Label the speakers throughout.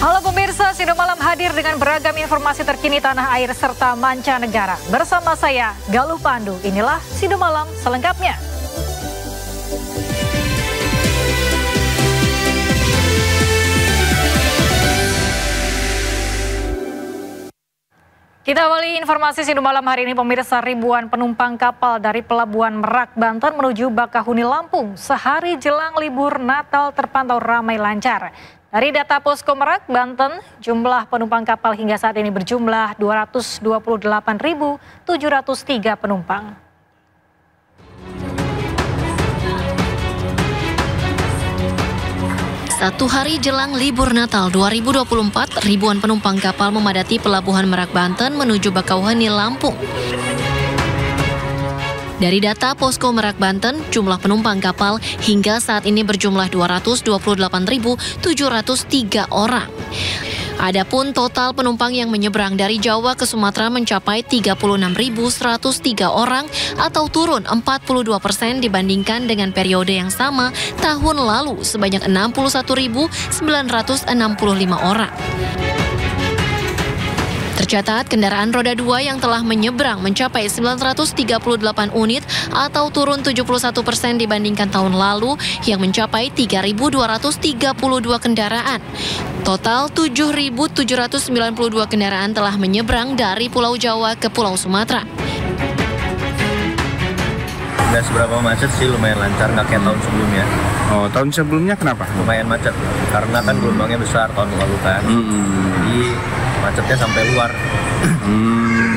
Speaker 1: Halo pemirsa, Sido Malam hadir dengan beragam informasi terkini tanah air serta mancanegara. Bersama saya, Galuh Pandu. Inilah Sido Malam selengkapnya. Kita awali informasi Sido Malam hari ini, pemirsa. Ribuan penumpang kapal dari Pelabuhan Merak, Banten menuju Bakahuni, Lampung sehari jelang libur Natal terpantau ramai lancar. Dari data Posko Merak, Banten, jumlah penumpang kapal hingga saat ini berjumlah 228.703 penumpang.
Speaker 2: Satu hari jelang libur Natal 2024, ribuan penumpang kapal memadati Pelabuhan Merak, Banten menuju Bakauheni, Lampung. Dari data Posko Merak, Banten, jumlah penumpang kapal hingga saat ini berjumlah 228.703 orang. Adapun total penumpang yang menyeberang dari Jawa ke Sumatera mencapai 36.103 orang atau turun 42% dibandingkan dengan periode yang sama tahun lalu sebanyak 61.965 orang. Tercatat kendaraan roda 2 yang telah menyeberang mencapai 938 unit atau turun 71% dibandingkan tahun lalu yang mencapai 3.232 kendaraan. Total 7.792 kendaraan telah menyeberang dari Pulau Jawa ke Pulau Sumatera.
Speaker 3: Nggak seberapa macet sih, lumayan lancar, nggak kayak tahun sebelumnya.
Speaker 4: Oh, tahun sebelumnya kenapa?
Speaker 3: Lumayan macet, karena kan gelombangnya besar tahun lalu kan. Jadi macetnya sampai luar.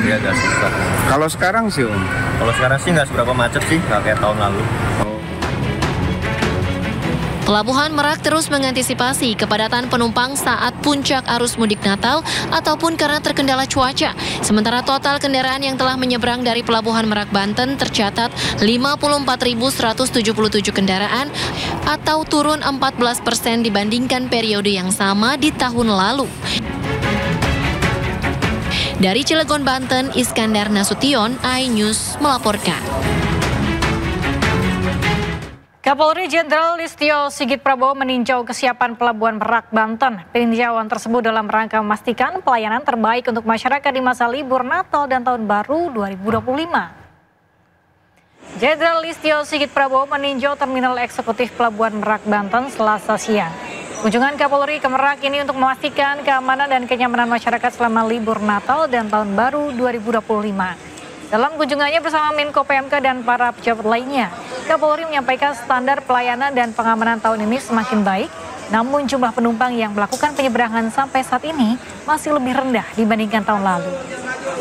Speaker 3: Jadi agak susah.
Speaker 4: Kalau sekarang sih Om?
Speaker 3: Kalau sekarang sih nggak seberapa macet sih, nggak kayak tahun lalu.
Speaker 2: Pelabuhan Merak terus mengantisipasi kepadatan penumpang saat puncak arus mudik Natal ataupun karena terkendala cuaca. Sementara total kendaraan yang telah menyeberang dari Pelabuhan Merak, Banten tercatat 54.177 kendaraan atau turun 14% dibandingkan periode yang sama di tahun lalu. Dari Cilegon, Banten, Iskandar Nasution, iNews melaporkan.
Speaker 1: Kapolri Jenderal Listio Sigit Prabowo meninjau kesiapan Pelabuhan Merak, Banten. Peninjauan tersebut dalam rangka memastikan pelayanan terbaik untuk masyarakat di masa libur Natal dan Tahun Baru 2025. Jenderal Listio Sigit Prabowo meninjau Terminal Eksekutif Pelabuhan Merak, Banten Selasa siang. Kunjungan Kapolri ke Merak ini untuk memastikan keamanan dan kenyamanan masyarakat selama libur Natal dan Tahun Baru 2025. Dalam kunjungannya bersama Menko PMK dan para pejabat lainnya, Kapolri menyampaikan standar pelayanan dan pengamanan tahun ini semakin baik, namun jumlah penumpang yang melakukan penyeberangan sampai saat ini masih lebih rendah dibandingkan tahun lalu.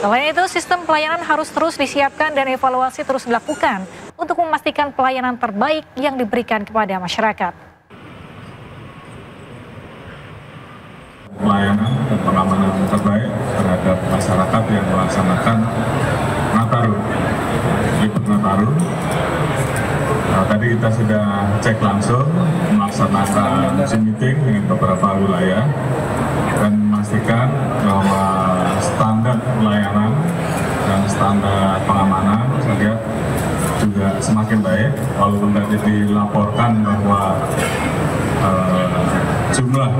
Speaker 1: Selain itu, sistem pelayanan harus terus disiapkan dan evaluasi terus dilakukan untuk memastikan pelayanan terbaik yang diberikan kepada masyarakat.
Speaker 5: Pelayanan dan pengamanan terbaik terhadap masyarakat yang melaksanakan Nataru, libur Nataru. Tadi kita sudah cek langsung, melaksanakan Zoom meeting dengan beberapa wilayah dan memastikan bahwa standar pelayanan dan standar pengamanan saya juga semakin baik. Walaupun tadi dilaporkan bahwa jumlah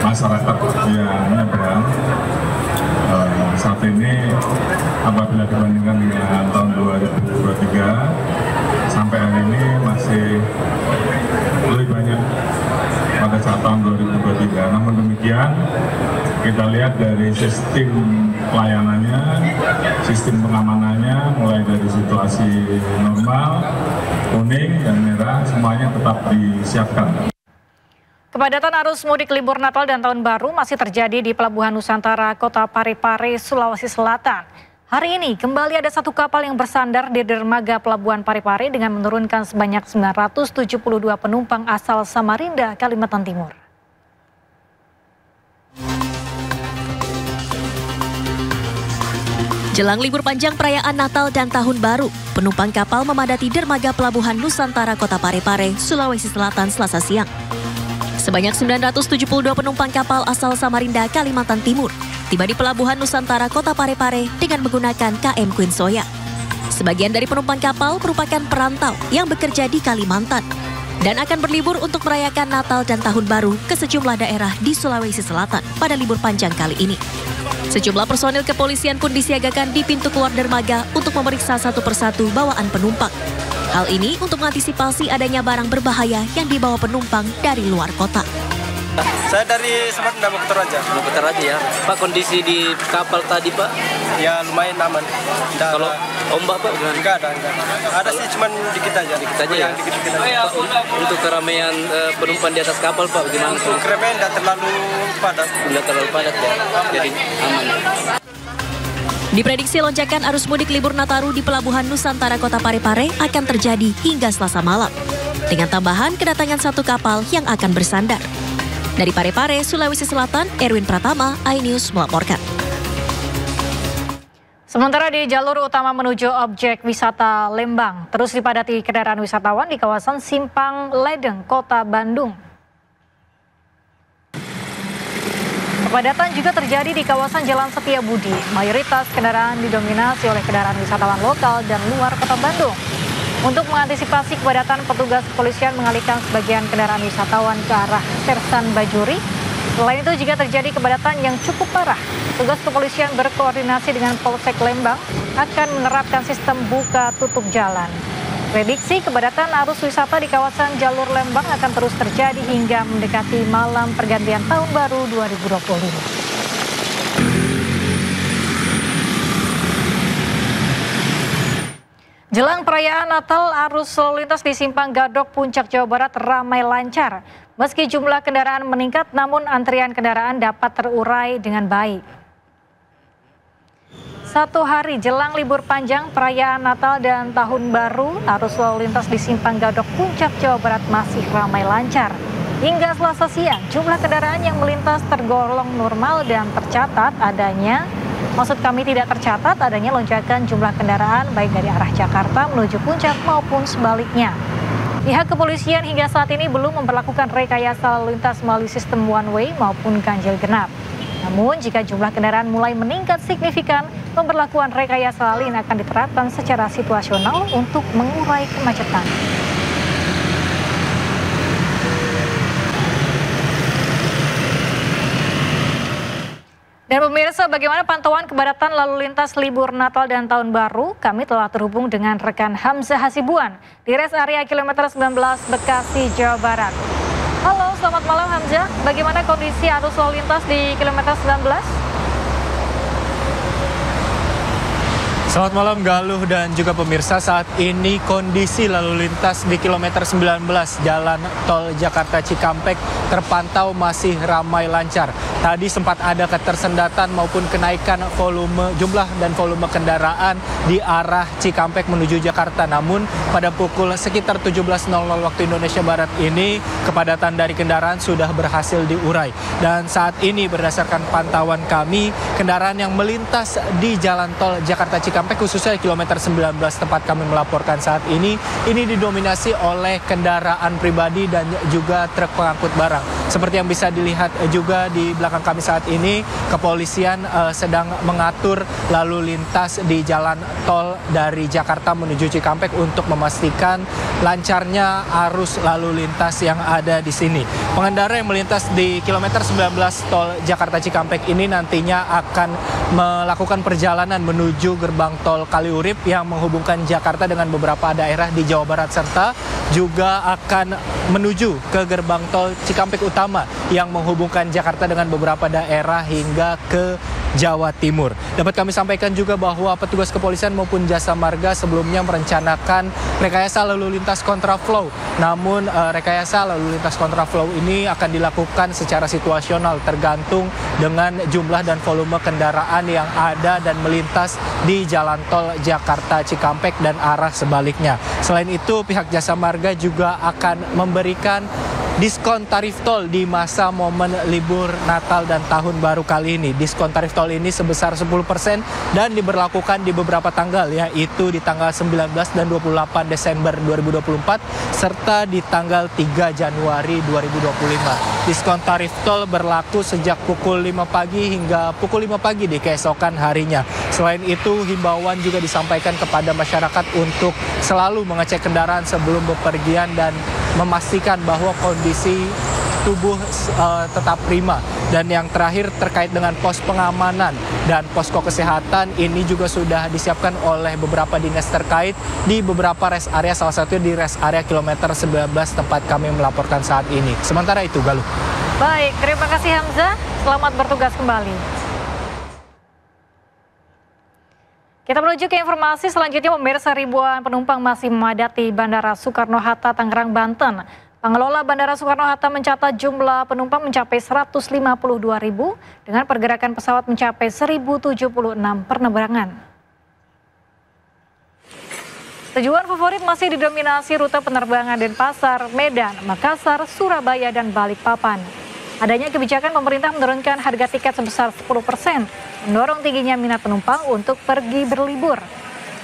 Speaker 5: masyarakat yang menyeberang saat ini apabila dibandingkan dengan tahun 2023 sampai hari ini masih lebih banyak pada saat tahun 2023. Namun demikian kita lihat dari sistem pelayanannya, sistem pengamanannya mulai dari situasi normal, kuning dan merah semuanya tetap disiapkan.
Speaker 1: Kepadatan arus mudik libur Natal dan Tahun Baru masih terjadi di Pelabuhan Nusantara Kota Parepare, Sulawesi Selatan. Hari ini kembali ada satu kapal yang bersandar di dermaga Pelabuhan Parepare dengan menurunkan sebanyak 972 penumpang asal Samarinda, Kalimantan Timur.
Speaker 6: Jelang libur panjang perayaan Natal dan Tahun Baru, penumpang kapal memadati dermaga Pelabuhan Nusantara Kota Parepare, Sulawesi Selatan Selasa siang. Sebanyak 972 penumpang kapal asal Samarinda, Kalimantan Timur tiba di Pelabuhan Nusantara Kota Parepare dengan menggunakan KM Queen Soya. Sebagian dari penumpang kapal merupakan perantau yang bekerja di Kalimantan. dan akan berlibur untuk merayakan Natal dan Tahun Baru ke sejumlah daerah di Sulawesi Selatan pada libur panjang kali ini. Sejumlah personil kepolisian pun disiagakan di pintu keluar dermaga untuk memeriksa satu persatu bawaan penumpang. Hal ini untuk mengantisipasi adanya barang berbahaya yang dibawa penumpang dari luar kota.
Speaker 7: Saya dari Semarang mau ke Toraja.
Speaker 8: Mau ke Toraja ya. Pak, kondisi di kapal tadi Pak?
Speaker 7: Ya lumayan aman.
Speaker 8: Kalau ombak Pak gimana?
Speaker 7: Enggak ada. Ada sih cuman dikit aja.
Speaker 8: Dikit aja ya?
Speaker 7: Dikit aja.
Speaker 8: Pak, untuk keramaian penumpang di atas kapal Pak gimana?
Speaker 7: Untuk keramaian tidak terlalu padat.
Speaker 8: Tidak terlalu padat ya? Jadi aman ya?
Speaker 6: Diprediksi lonjakan arus mudik libur Nataru di Pelabuhan Nusantara Kota Parepare akan terjadi hingga Selasa malam. Dengan tambahan kedatangan satu kapal yang akan bersandar. Dari Parepare, Sulawesi Selatan, Erwin Pratama, iNews melaporkan.
Speaker 1: Sementara di jalur utama menuju objek wisata Lembang, terus dipadati kendaraan wisatawan di kawasan Simpang Ledeng, Kota Bandung. Kepadatan juga terjadi di kawasan Jalan Setiabudi. Mayoritas kendaraan didominasi oleh kendaraan wisatawan lokal dan luar Kota Bandung. Untuk mengantisipasi kepadatan, petugas kepolisian mengalihkan sebagian kendaraan wisatawan ke arah Sersan Bajuri. Selain itu juga terjadi kepadatan yang cukup parah. Petugas kepolisian berkoordinasi dengan Polsek Lembang akan menerapkan sistem buka tutup jalan. Prediksi kepadatan arus wisata di kawasan jalur Lembang akan terus terjadi hingga mendekati malam pergantian tahun baru 2025. Jelang perayaan Natal, arus lalu lintas di Simpang Gadok, Puncak, Jawa Barat ramai lancar. Meski jumlah kendaraan meningkat, namun antrian kendaraan dapat terurai dengan baik. Satu hari jelang libur panjang perayaan Natal dan Tahun Baru, arus lalu lintas di Simpang Gadok, Puncak, Jawa Barat masih ramai lancar. Hingga Selasa siang, jumlah kendaraan yang melintas tergolong normal dan tidak tercatat adanya lonjakan jumlah kendaraan baik dari arah Jakarta menuju Puncak maupun sebaliknya. Pihak kepolisian hingga saat ini belum memperlakukan rekayasa lalu lintas melalui sistem one way maupun ganjil genap. Namun jika jumlah kendaraan mulai meningkat signifikan, pemberlakuan rekayasa lalu lintas akan diterapkan secara situasional untuk mengurai kemacetan. Dan pemirsa, bagaimana pantauan kepadatan lalu lintas libur Natal dan Tahun Baru? Kami telah terhubung dengan rekan Hamzah Hasibuan di res area kilometer 19 Bekasi, Jawa Barat. Halo, selamat malam Hamzah. Bagaimana kondisi arus lalu lintas di kilometer 19?
Speaker 9: Selamat malam Galuh dan juga pemirsa, saat ini kondisi lalu lintas di kilometer 19 Jalan Tol Jakarta Cikampek terpantau masih ramai lancar. Tadi sempat ada ketersendatan maupun kenaikan jumlah dan volume kendaraan di arah Cikampek menuju Jakarta. Namun pada pukul sekitar 17.00 waktu Indonesia Barat ini kepadatan dari kendaraan sudah berhasil diurai. Dan saat ini berdasarkan pantauan kami, kendaraan yang melintas di Jalan Tol Jakarta Cikampek khususnya kilometer 19 tempat kami melaporkan saat ini didominasi oleh kendaraan pribadi dan juga truk pengangkut barang. Seperti yang bisa dilihat juga di belakang kami saat ini, kepolisian sedang mengatur lalu lintas di jalan tol dari Jakarta menuju Cikampek untuk memastikan lancarnya arus lalu lintas yang ada di sini. Pengendara yang melintas di kilometer 19 tol Jakarta Cikampek ini nantinya akan melakukan perjalanan menuju gerbang tol Kaliurip yang menghubungkan Jakarta dengan beberapa daerah di Jawa Barat, serta juga akan menuju ke gerbang tol Cikampek Utama yang menghubungkan Jakarta dengan beberapa daerah hingga ke Jawa Timur. Dapat kami sampaikan juga bahwa petugas kepolisian maupun jasa marga sebelumnya merencanakan rekayasa lalu lintas kontraflow. Namun rekayasa lalu lintas kontraflow ini akan dilakukan secara situasional tergantung dengan jumlah dan volume kendaraan yang ada dan melintas di jalan tol Jakarta Cikampek dan arah sebaliknya. Selain itu, pihak jasa marga juga akan memberikan diskon tarif tol di masa momen libur Natal dan Tahun Baru kali ini. Diskon tarif tol ini sebesar 10% dan diberlakukan di beberapa tanggal, yaitu di tanggal 19 dan 28 Desember 2024 serta di tanggal 3 Januari 2025. Diskon tarif tol berlaku sejak pukul 5 pagi hingga pukul 5 pagi di keesokan harinya. Selain itu, himbauan juga disampaikan kepada masyarakat untuk selalu mengecek kendaraan sebelum bepergian dan memastikan bahwa kondisi tubuh tetap prima. Dan yang terakhir terkait dengan pos pengamanan dan posko kesehatan ini juga sudah disiapkan oleh beberapa dinas terkait di beberapa rest area, salah satunya di rest area kilometer 19 tempat kami melaporkan saat ini. Sementara itu, Galuh.
Speaker 1: Baik, terima kasih Hamzah. Selamat bertugas kembali. Kita menuju ke informasi selanjutnya. Pemirsa, ribuan penumpang masih memadati Bandara Soekarno-Hatta, Tangerang, Banten. Pengelola Bandara Soekarno-Hatta mencatat jumlah penumpang mencapai 152.000 dengan pergerakan pesawat mencapai 1.076 penerbangan. Tujuan favorit masih didominasi rute penerbangan Denpasar, Medan, Makassar, Surabaya, dan Balikpapan. Adanya kebijakan pemerintah menurunkan harga tiket sebesar 10%, mendorong tingginya minat penumpang untuk pergi berlibur.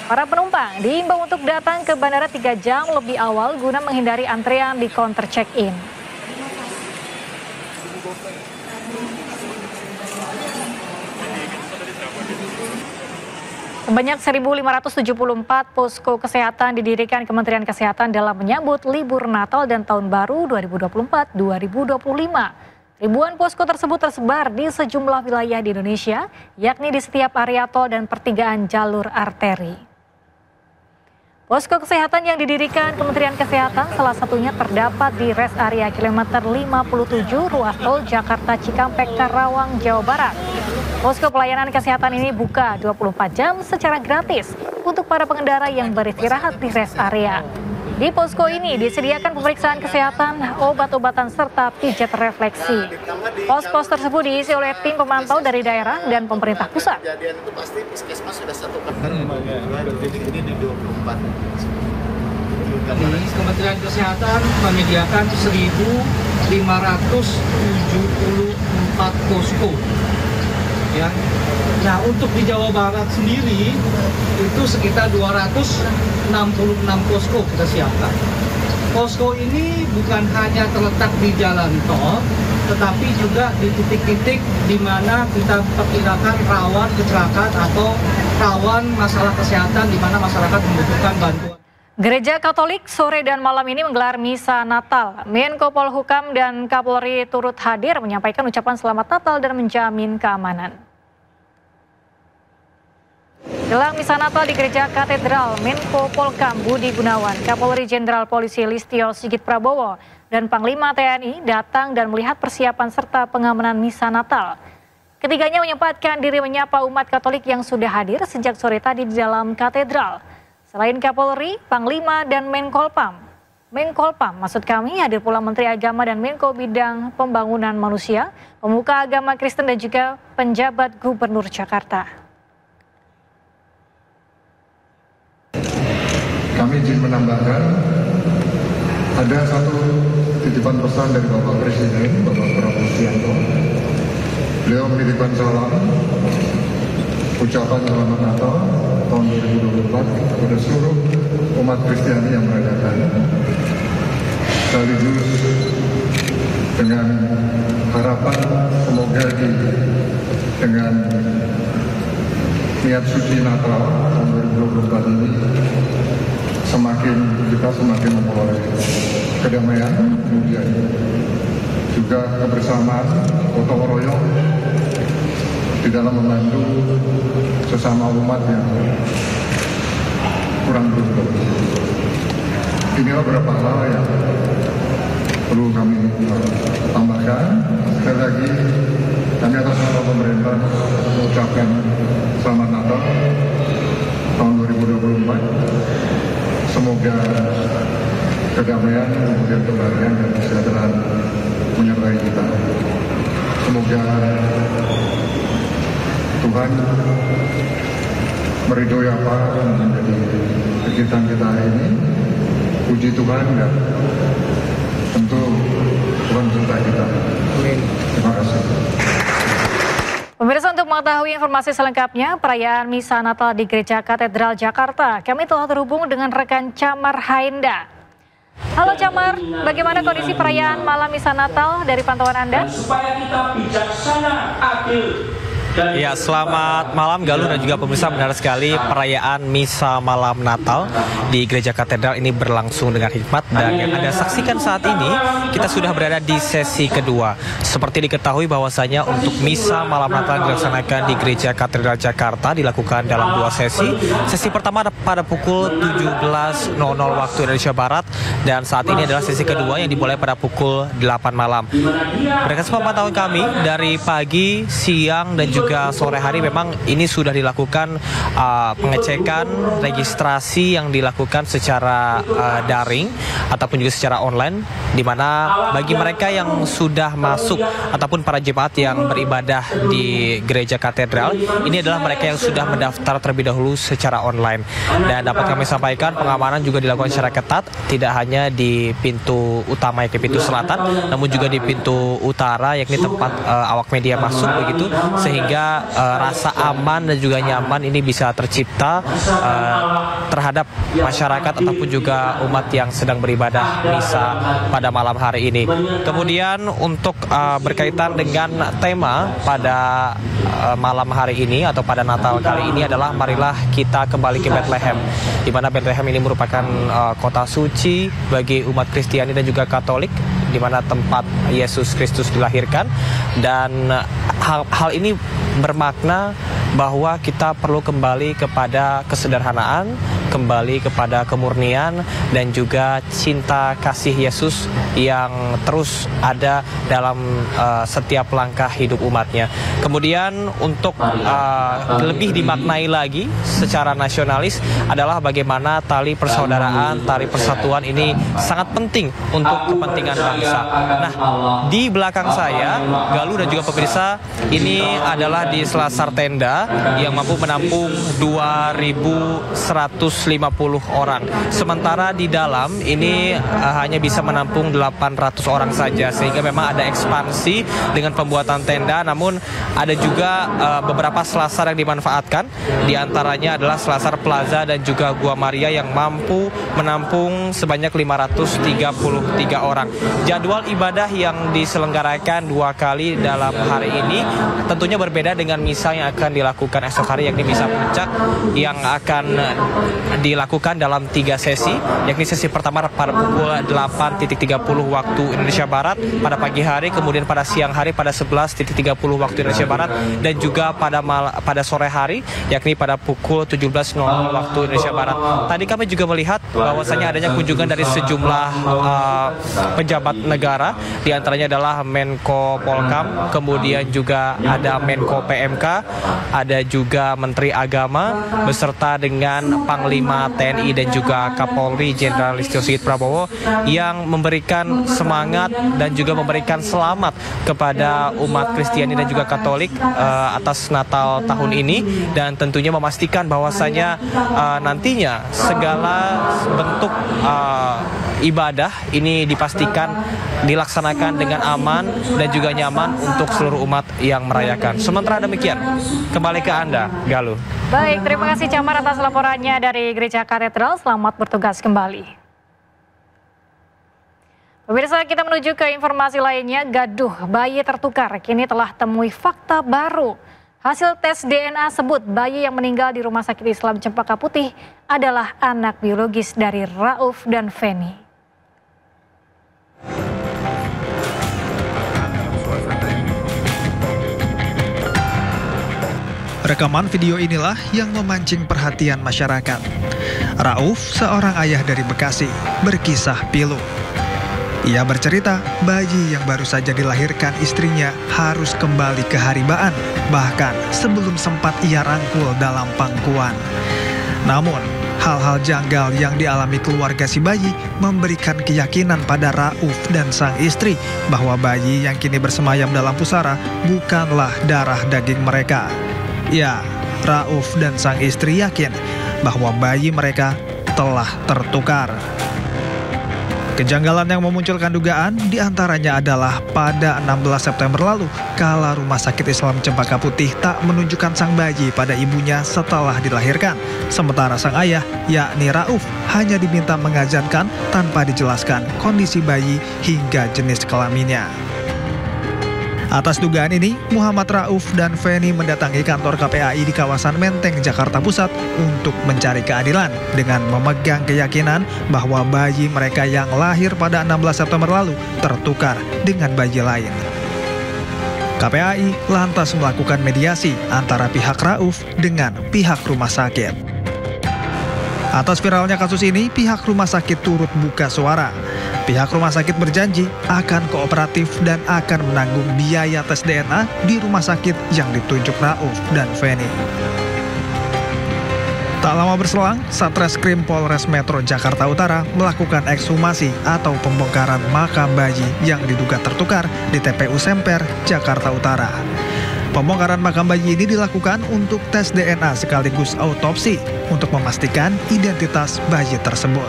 Speaker 1: Para penumpang diimbau untuk datang ke bandara 3 jam lebih awal guna menghindari antrean di counter check-in. Sebanyak 1.574 posko kesehatan didirikan Kementerian Kesehatan dalam menyambut libur Natal dan Tahun Baru 2024-2025. Ribuan posko tersebut tersebar di sejumlah wilayah di Indonesia, yakni di setiap area tol dan pertigaan jalur arteri. Posko kesehatan yang didirikan Kementerian Kesehatan salah satunya terdapat di rest area kilometer 57 ruas tol Jakarta Cikampek, Karawang, Jawa Barat. Posko pelayanan kesehatan ini buka 24 jam secara gratis untuk para pengendara yang beristirahat di rest area. Di posko ini disediakan pemeriksaan kesehatan, obat-obatan, serta pijat refleksi. Pos-pos tersebut diisi oleh tim pemantau dari daerah dan pemerintah pusat.
Speaker 10: Kementerian Kesehatan menyediakan 1.574 posko. Ya. Nah, untuk di Jawa Barat sendiri itu sekitar 266 posko kita siapkan. Posko ini bukan hanya terletak di jalan tol, tetapi juga di titik-titik di mana kita perkirakan rawan kecelakaan atau rawan masalah kesehatan di mana masyarakat membutuhkan bantuan.
Speaker 1: Gereja Katolik sore dan malam ini menggelar misa Natal. Menko Polhukam dan Kapolri turut hadir menyampaikan ucapan selamat Natal dan menjamin keamanan. Jelang misa Natal di Gereja Katedral, Menko Polhukam Budi Gunawan, Kapolri Jenderal Polisi Listio Sigit Prabowo, dan Panglima TNI datang dan melihat persiapan serta pengamanan misa Natal. Ketiganya menyempatkan diri menyapa umat Katolik yang sudah hadir sejak sore tadi di dalam katedral. Selain Kapolri, Panglima, dan Menkolpam, maksud kami, hadir pula Menteri Agama dan Menko Bidang Pembangunan Manusia, pemuka agama Kristen, dan juga penjabat Gubernur Jakarta.
Speaker 11: Kami izin menambahkan, ada satu titipan pesan dari Bapak Presiden, Bapak Prabowo Subianto. Beliau menitipkan salam, ucapan selamat Natal tahun 2024 kepada seluruh umat Kristiani yang merayakan. Sekaligus dengan harapan semoga dengan niat suci Natal tahun 2024 ini kita semakin memperoleh kedamaian, kemudian juga kebersamaan, gotong royong di dalam membantu sesama umat yang kurang beruntung. Inilah beberapa hal yang perlu kami tambahkan. Sekali lagi, kami atas nama pemerintah mengucapkan selamat Natal tahun 2024. Semoga kedamaian, kemudian kebahagiaan dan kesejahteraan menyertai kita. Semoga Tuhan meridhoi apa yang menjadi kegiatan kita hari ini. Puji Tuhan dan tentu Tuhan sertai kita. Terima kasih.
Speaker 1: Pemirsa, untuk mengetahui informasi selengkapnya perayaan misa Natal di Gereja Katedral Jakarta, kami telah terhubung dengan rekan Camar Hainda. Halo Camar, bagaimana kondisi perayaan malam misa Natal dari pantauan Anda?
Speaker 12: Supaya kita bijaksana, adil,
Speaker 3: Ya, selamat malam Galuh dan juga pemirsa. Benar sekali, perayaan Misa Malam Natal di Gereja Katedral ini berlangsung dengan hikmat, dan yang Anda saksikan saat ini kita sudah berada di sesi kedua. Seperti diketahui bahwasanya untuk Misa Malam Natal yang dilaksanakan di Gereja Katedral Jakarta dilakukan dalam 2 sesi. Sesi pertama pada pukul 17.00 waktu Indonesia Barat, dan saat ini adalah sesi kedua yang dimulai pada pukul 8 malam. Berdasarkan pantauan kami dari pagi, siang, dan juga sore hari, memang ini sudah dilakukan pengecekan registrasi yang dilakukan secara daring ataupun juga secara online, di mana bagi mereka yang sudah masuk ataupun para jemaat yang beribadah di Gereja Katedral, ini adalah mereka yang sudah mendaftar terlebih dahulu secara online. Dan dapat kami sampaikan, pengamanan juga dilakukan secara ketat, tidak hanya di pintu utama yakni pintu selatan, namun juga di pintu utara yakni tempat awak media masuk begitu, sehingga rasa aman dan juga nyaman ini bisa tercipta terhadap masyarakat ataupun juga umat yang sedang beribadah misa pada malam hari ini. Kemudian untuk berkaitan dengan tema pada malam hari ini atau pada Natal kali ini adalah marilah kita kembali ke Bethlehem, di mana Bethlehem ini merupakan kota suci bagi umat Kristiani dan juga Katolik, di mana tempat Yesus Kristus dilahirkan. Dan hal ini bermakna bahwa kita perlu kembali kepada kesederhanaan, kembali kepada kemurnian, dan juga cinta kasih Yesus yang terus ada dalam setiap langkah hidup umatnya. Kemudian untuk lebih dimaknai lagi secara nasionalis adalah bagaimana tali persaudaraan, tali persatuan ini sangat penting untuk kepentingan bangsa. Nah, di belakang saya, Galuh dan juga pemirsa, ini adalah di selasar tenda yang mampu menampung 2.150 orang. Sementara di dalam ini hanya bisa menampung 800 orang saja, sehingga memang ada ekspansi dengan pembuatan tenda. Namun ada juga beberapa selasar yang dimanfaatkan. Di antaranya adalah selasar Plaza dan juga Gua Maria yang mampu menampung sebanyak 533 orang. Jadwal ibadah yang diselenggarakan 2 kali dalam hari ini tentunya berbeda dengan misa yang akan dilakukan esok hari, yakni misa puncak yang akan dilakukan dalam 3 sesi, yakni sesi pertama pada pukul 8.30 waktu Indonesia Barat pada pagi hari, kemudian pada siang hari pada 11.30 waktu Indonesia Barat, dan juga pada sore hari yakni pada pukul 17.00 waktu Indonesia Barat. Tadi kami juga melihat bahwasanya adanya kunjungan dari sejumlah pejabat negara, di antaranya adalah Menko Polkam, kemudian juga ada Menko PMK, ada juga Menteri Agama beserta dengan Panglima TNI dan juga Kapolri Jenderal Listio Sigit Prabowo yang memberikan semangat dan juga memberikan selamat kepada umat Kristiani dan juga Katolik atas Natal tahun ini, dan tentunya memastikan bahwasanya nantinya segala bentuk ibadah ini dipastikan dilaksanakan dengan aman dan juga nyaman untuk seluruh umat yang merayakan. Sementara demikian, kembali ke Anda, Galuh.
Speaker 1: Baik, terima kasih Camar atas laporannya dari Gereja Katedral. Selamat bertugas kembali. Pemirsa, kita menuju ke informasi lainnya. Gaduh, bayi tertukar kini telah temui fakta baru. Hasil tes DNA sebut bayi yang meninggal di Rumah Sakit Islam Cempaka Putih adalah anak biologis dari Rauf dan Feni.
Speaker 12: Rekaman video inilah yang memancing perhatian masyarakat. Rauf, seorang ayah dari Bekasi, berkisah pilu. Ia bercerita bayi yang baru saja dilahirkan istrinya harus kembali ke haribaan, bahkan sebelum sempat ia rangkul dalam pangkuan. Namun, hal-hal janggal yang dialami keluarga si bayi memberikan keyakinan pada Rauf dan sang istri bahwa bayi yang kini bersemayam dalam pusara bukanlah darah daging mereka. Ya, Rauf dan sang istri yakin bahwa bayi mereka telah tertukar. Kejanggalan yang memunculkan dugaan diantaranya adalah pada 16 September lalu, kala Rumah Sakit Islam Cempaka Putih tak menunjukkan sang bayi pada ibunya setelah dilahirkan. Sementara sang ayah, yakni Rauf, hanya diminta mengajarkan tanpa dijelaskan kondisi bayi hingga jenis kelaminnya. Atas dugaan ini, Muhammad Rauf dan Feni mendatangi kantor KPAI di kawasan Menteng, Jakarta Pusat untuk mencari keadilan dengan memegang keyakinan bahwa bayi mereka yang lahir pada 16 September lalu tertukar dengan bayi lain. KPAI lantas melakukan mediasi antara pihak Rauf dengan pihak rumah sakit. Atas viralnya kasus ini, pihak rumah sakit turut buka suara. Pihak rumah sakit berjanji akan kooperatif dan akan menanggung biaya tes DNA di rumah sakit yang ditunjuk Rauf dan Feni. Tak lama berselang, Satreskrim Polres Metro Jakarta Utara melakukan ekshumasi atau pembongkaran makam bayi yang diduga tertukar di TPU Semper, Jakarta Utara. Pembongkaran makam bayi ini dilakukan untuk tes DNA sekaligus autopsi untuk memastikan identitas bayi tersebut.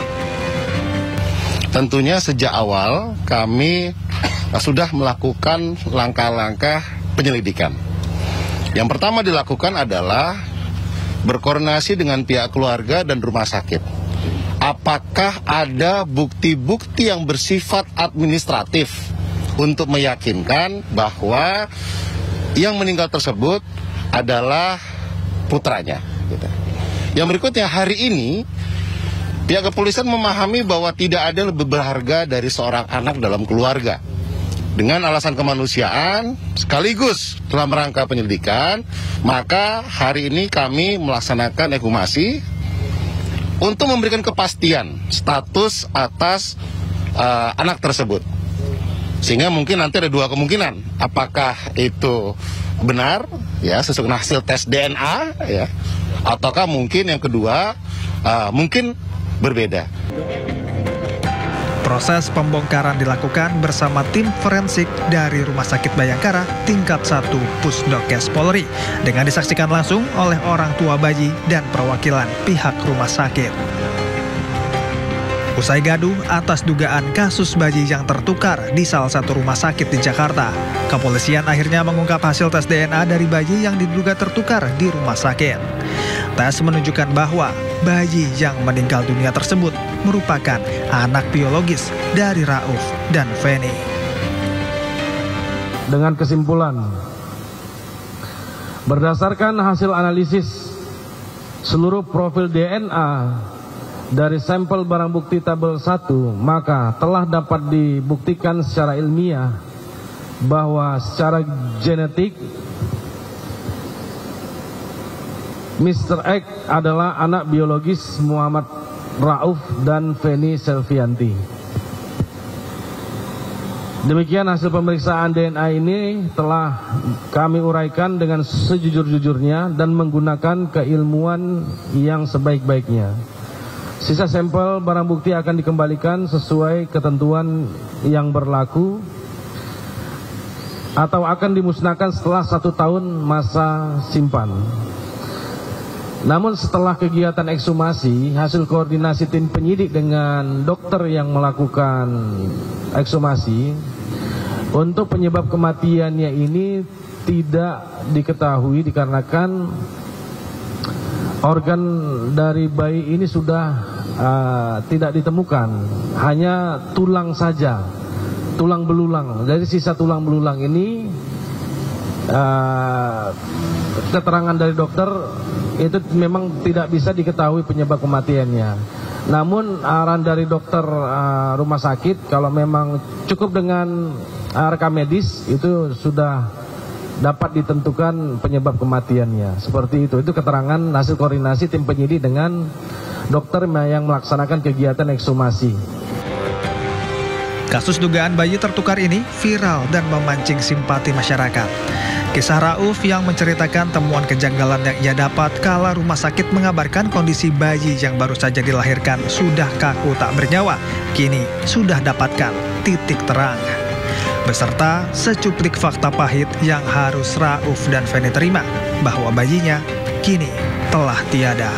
Speaker 13: Tentunya sejak awal kami sudah melakukan langkah-langkah penyelidikan. Yang pertama dilakukan adalah berkoordinasi dengan pihak keluarga dan rumah sakit. Apakah ada bukti-bukti yang bersifat administratif untuk meyakinkan bahwa yang meninggal tersebut adalah putranya. Yang berikutnya, hari ini pihak kepolisian memahami bahwa tidak ada lebih berharga dari seorang anak dalam keluarga. Dengan alasan kemanusiaan sekaligus dalam rangka penyelidikan, maka hari ini kami melaksanakan ekshumasi untuk memberikan kepastian status atas anak tersebut. Sehingga mungkin nanti ada dua kemungkinan, apakah itu benar ya sesuai dengan hasil tes DNA ya, ataukah mungkin yang kedua mungkin berbeda.
Speaker 12: Proses pembongkaran dilakukan bersama tim forensik dari Rumah Sakit Bayangkara tingkat 1 Pusdokes Polri dengan disaksikan langsung oleh orang tua bayi dan perwakilan pihak rumah sakit. Usai gaduh atas dugaan kasus bayi yang tertukar di salah satu rumah sakit di Jakarta, kepolisian akhirnya mengungkap hasil tes DNA dari bayi yang diduga tertukar di rumah sakit. Tes menunjukkan bahwa bayi yang meninggal dunia tersebut merupakan anak biologis dari Rauf dan Feni.
Speaker 14: Dengan kesimpulan, berdasarkan hasil analisis seluruh profil DNA dari sampel barang bukti tabel 1, maka telah dapat dibuktikan secara ilmiah bahwa secara genetik Mr. X adalah anak biologis Muhammad Rauf dan Feni Selvianti. Demikian hasil pemeriksaan DNA ini telah kami uraikan dengan sejujur-jujurnya dan menggunakan keilmuan yang sebaik-baiknya. Sisa sampel barang bukti akan dikembalikan sesuai ketentuan yang berlaku atau akan dimusnahkan setelah 1 tahun masa simpan. Namun setelah kegiatan ekshumasi, hasil koordinasi tim penyidik dengan dokter yang melakukan ekshumasi, untuk penyebab kematiannya ini tidak diketahui dikarenakan organ dari bayi ini sudah tidak ditemukan, hanya tulang saja, tulang belulang. Dari sisa tulang belulang ini, keterangan dari dokter itu memang tidak bisa diketahui penyebab kematiannya. Namun arahan dari dokter rumah sakit, kalau memang cukup dengan rekam medis itu sudah dapat ditentukan penyebab kematiannya. Seperti itu keterangan hasil koordinasi tim penyidik dengan dokter yang melaksanakan kegiatan ekshumasi.
Speaker 12: Kasus dugaan bayi tertukar ini viral dan memancing simpati masyarakat. Kisah Rauf yang menceritakan temuan kejanggalan yang ia dapat kala rumah sakit mengabarkan kondisi bayi yang baru saja dilahirkan sudah kaku tak bernyawa, kini sudah dapatkan titik terang. Beserta secuplik fakta pahit yang harus Rauf dan Feni terima, bahwa bayinya kini telah tiada.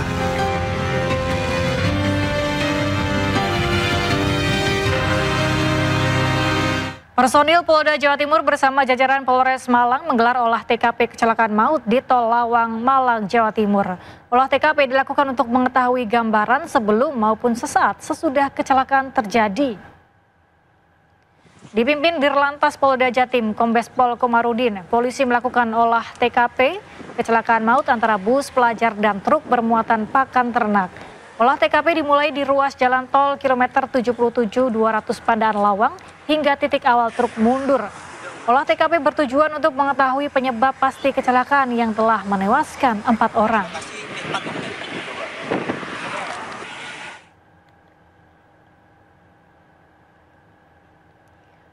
Speaker 1: Personil Polda Jawa Timur bersama jajaran Polres Malang menggelar olah TKP kecelakaan maut di Tol Lawang, Malang, Jawa Timur. Olah TKP dilakukan untuk mengetahui gambaran sebelum maupun sesaat sesudah kecelakaan terjadi. Dipimpin Dirlantas Polda Jatim, Kombes Pol Komarudin, polisi melakukan olah TKP kecelakaan maut antara bus pelajar dan truk bermuatan pakan ternak. Olah TKP dimulai di ruas jalan tol kilometer 77 200 Pandaan Lawang hingga titik awal truk mundur. Olah TKP bertujuan untuk mengetahui penyebab pasti kecelakaan yang telah menewaskan 4 orang.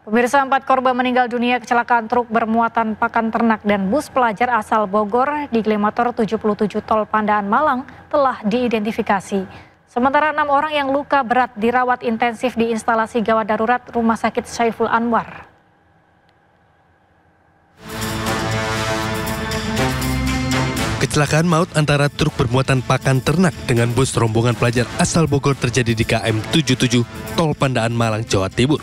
Speaker 1: Pemirsa, 4 korban meninggal dunia kecelakaan truk bermuatan pakan ternak dan bus pelajar asal Bogor di kilometer 77 tol Pandaan Malang telah diidentifikasi. Sementara 6 orang yang luka berat dirawat intensif di instalasi gawat darurat Rumah Sakit Saiful Anwar.
Speaker 15: Kecelakaan maut antara truk bermuatan pakan ternak dengan bus rombongan pelajar asal Bogor terjadi di KM 77 tol Pandaan Malang, Jawa Timur.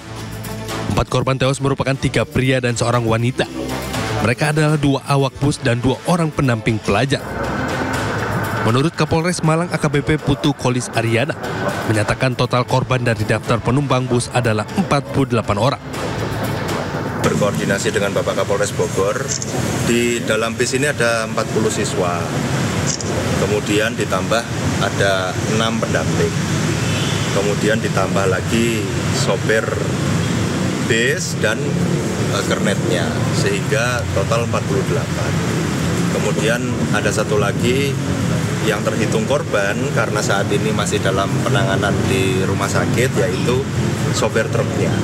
Speaker 15: 4 korban tewas merupakan 3 pria dan seorang wanita. Mereka adalah 2 awak bus dan 2 orang pendamping pelajar. Menurut Kapolres Malang AKBP Putu Kolis Aryana, menyatakan total korban dari daftar penumpang bus adalah 48 orang.
Speaker 16: Berkoordinasi dengan Bapak Kapolres Bogor, di dalam bis ini ada 40 siswa. Kemudian ditambah ada 6 pendamping. Kemudian ditambah lagi sopir bis dan kernetnya, sehingga total 48. Kemudian ada satu lagi yang terhitung korban karena saat ini masih dalam penanganan di rumah sakit, yaitu sopir truknya.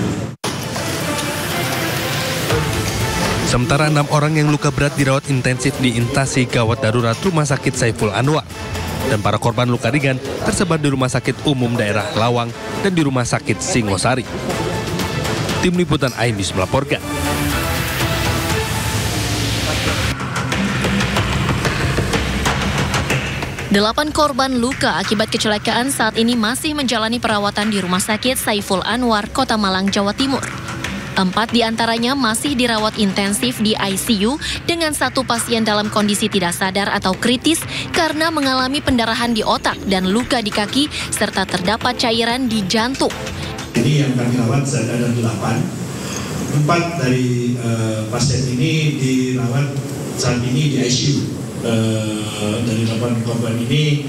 Speaker 15: Sementara 6 orang yang luka berat dirawat intensif di instalasi gawat darurat Rumah Sakit Saiful Anwar. Dan para korban luka ringan tersebar di Rumah Sakit Umum Daerah Lawang dan di Rumah Sakit Singosari. Tim Liputan iNews melaporkan.
Speaker 2: Delapan korban luka akibat kecelakaan saat ini masih menjalani perawatan di Rumah Sakit Saiful Anwar, Kota Malang, Jawa Timur. 4 diantaranya masih dirawat intensif di ICU dengan 1 pasien dalam kondisi tidak sadar atau kritis karena mengalami pendarahan di otak dan luka di kaki serta terdapat cairan di jantung.
Speaker 17: Ini yang kami rawat ada 8. 4 dari pasien ini dirawat saat ini di ICU. Dari 8 korban ini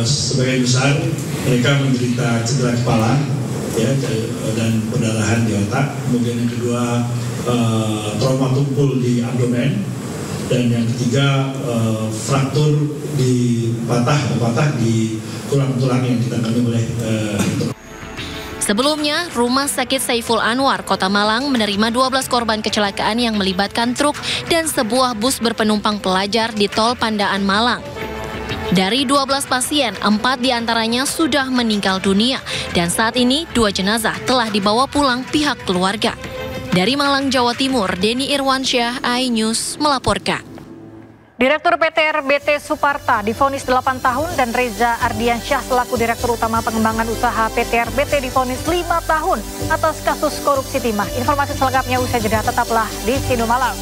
Speaker 17: sebagian besar mereka menderita cedera kepala ya, dan pendarahan di otak. Kemudian yang kedua trauma tumpul di abdomen, dan yang ketiga fraktur patah di tulang-tulang yang ditangani oleh
Speaker 2: Sebelumnya, Rumah Sakit Saiful Anwar, Kota Malang menerima 12 korban kecelakaan yang melibatkan truk dan sebuah bus berpenumpang pelajar di tol Pandaan Malang. Dari 12 pasien, 4 diantaranya sudah meninggal dunia dan saat ini 2 jenazah telah dibawa pulang pihak keluarga. Dari Malang, Jawa Timur, Denny Irwansyah, iNews melaporkan.
Speaker 1: Direktur PT RBT Suparta divonis 8 tahun dan Reza Ardiansyah selaku Direktur Utama Pengembangan Usaha PT RBT divonis 5 tahun atas kasus korupsi timah. Informasi selengkapnya usai jeda, tetaplah di Sino Malam.